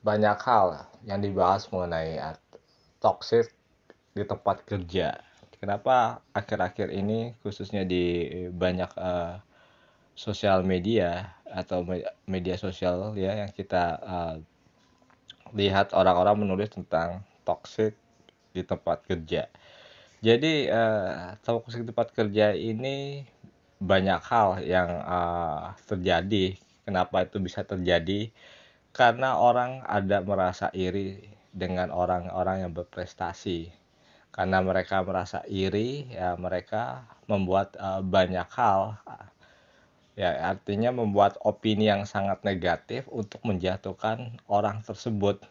banyak hal yang dibahas mengenai toxic di tempat kerja. Kenapa akhir-akhir ini khususnya di banyak sosial media atau media sosial ya yang kita lihat orang-orang menulis tentang toxic di tempat kerja. Jadi toxic di tempat kerja ini banyak hal yang terjadi. Kenapa itu bisa terjadi? Karena orang ada merasa iri dengan orang-orang yang berprestasi. Karena mereka merasa iri, ya mereka membuat banyak hal, ya artinya membuat opini yang sangat negatif untuk menjatuhkan orang tersebut.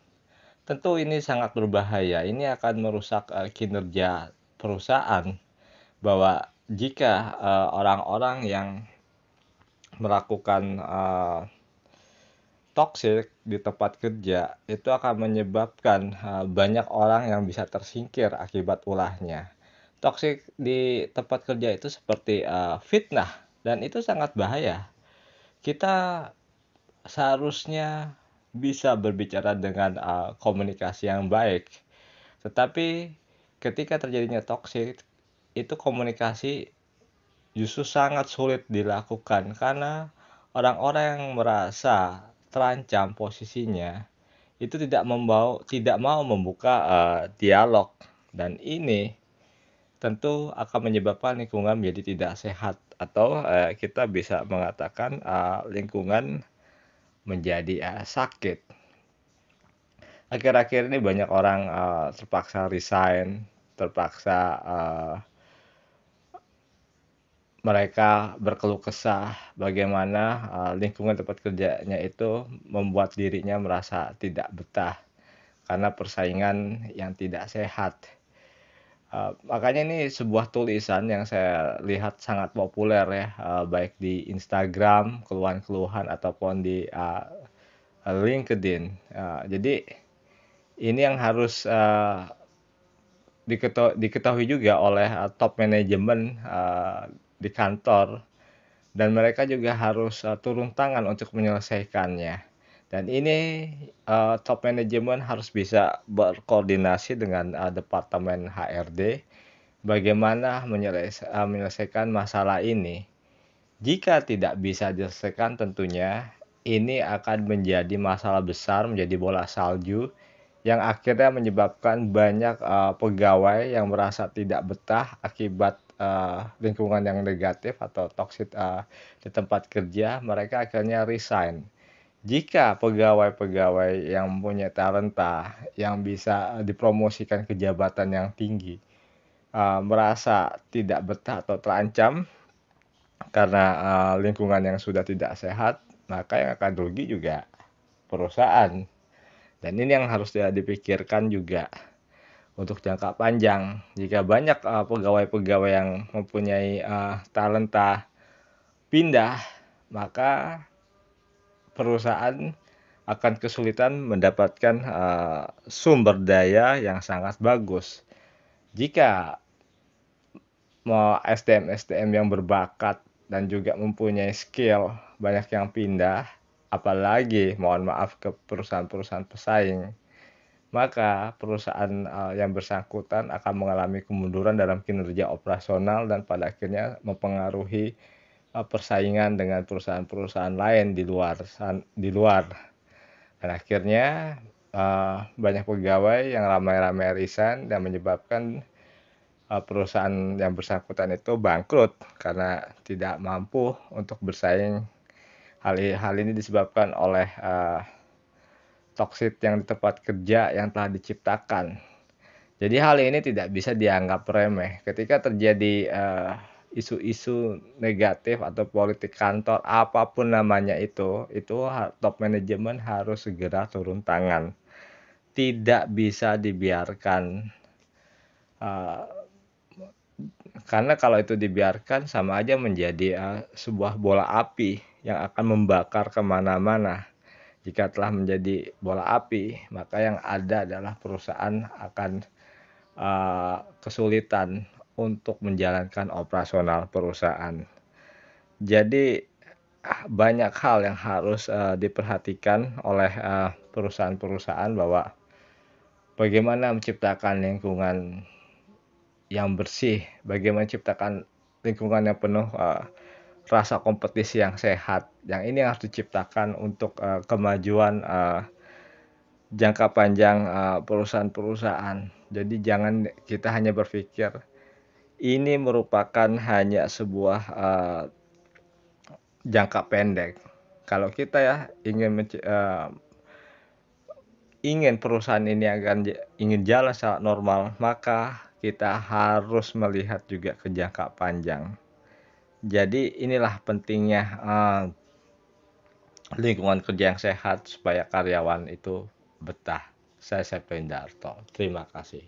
Tentu ini sangat berbahaya. Ini akan merusak kinerja perusahaan. Bahwa jika orang-orang yang melakukan toxic di tempat kerja itu akan menyebabkan banyak orang yang bisa tersingkir akibat ulahnya. Toxic di tempat kerja itu seperti fitnah dan itu sangat bahaya. Kita seharusnya bisa berbicara dengan komunikasi yang baik. Tetapi ketika terjadinya toxic itu komunikasi justru sangat sulit dilakukan karena orang-orang yang merasa terancam posisinya itu tidak mau membuka dialog dan ini tentu akan menyebabkan lingkungan menjadi tidak sehat atau kita bisa mengatakan lingkungan menjadi sakit. Akhir-akhir ini banyak orang terpaksa resign, terpaksa mereka berkeluh kesah bagaimana lingkungan tempat kerjanya itu membuat dirinya merasa tidak betah karena persaingan yang tidak sehat. Makanya ini sebuah tulisan yang saya lihat sangat populer ya, baik di Instagram, keluhan-keluhan ataupun di LinkedIn. Jadi ini yang harus diketahui juga oleh top manajemen di kantor dan mereka juga harus turun tangan untuk menyelesaikannya. Dan ini top manajemen harus bisa berkoordinasi dengan departemen HRD bagaimana menyelesaikan masalah ini. Jika tidak bisa diselesaikan tentunya ini akan menjadi masalah besar, menjadi bola salju yang akhirnya menyebabkan banyak pegawai yang merasa tidak betah akibat lingkungan yang negatif atau toksik di tempat kerja, mereka akhirnya resign. Jika pegawai-pegawai yang mempunyai talenta, yang bisa dipromosikan ke jabatan yang tinggi, merasa tidak betah atau terancam karena lingkungan yang sudah tidak sehat, maka yang akan rugi juga perusahaan. Dan ini yang harus dipikirkan juga untuk jangka panjang. Jika banyak pegawai-pegawai yang mempunyai talenta pindah, maka perusahaan akan kesulitan mendapatkan sumber daya yang sangat bagus. Jika mau SDM-SDM yang berbakat dan juga mempunyai skill banyak yang pindah, apalagi mohon maaf ke perusahaan-perusahaan pesaing, maka perusahaan yang bersangkutan akan mengalami kemunduran dalam kinerja operasional dan pada akhirnya mempengaruhi persaingan dengan perusahaan-perusahaan lain di luar. Dan akhirnya banyak pegawai yang ramai-ramai resign dan menyebabkan perusahaan yang bersangkutan itu bangkrut karena tidak mampu untuk bersaing. Hal ini disebabkan oleh toksik yang di tempat kerja yang telah diciptakan. Jadi hal ini tidak bisa dianggap remeh. Ketika terjadi isu-isu negatif atau politik kantor, apapun namanya itu top manajemen harus segera turun tangan. Tidak bisa dibiarkan. Karena kalau itu dibiarkan sama aja menjadi sebuah bola api yang akan membakar kemana-mana. Jika telah menjadi bola api, maka yang ada adalah perusahaan akan kesulitan untuk menjalankan operasional perusahaan. Jadi banyak hal yang harus diperhatikan oleh perusahaan-perusahaan bahwa bagaimana menciptakan lingkungan yang bersih, bagaimana menciptakan lingkungan yang penuh rasa kompetisi yang sehat. Yang ini harus diciptakan untuk kemajuan jangka panjang perusahaan-perusahaan. Jadi jangan kita hanya berpikir ini merupakan hanya sebuah jangka pendek. Kalau kita ya ingin perusahaan ini ingin jalan secara normal, maka kita harus melihat juga ke jangka panjang. Jadi inilah pentingnya lingkungan kerja yang sehat supaya karyawan itu betah. Saya Septo Indarto. Terima kasih.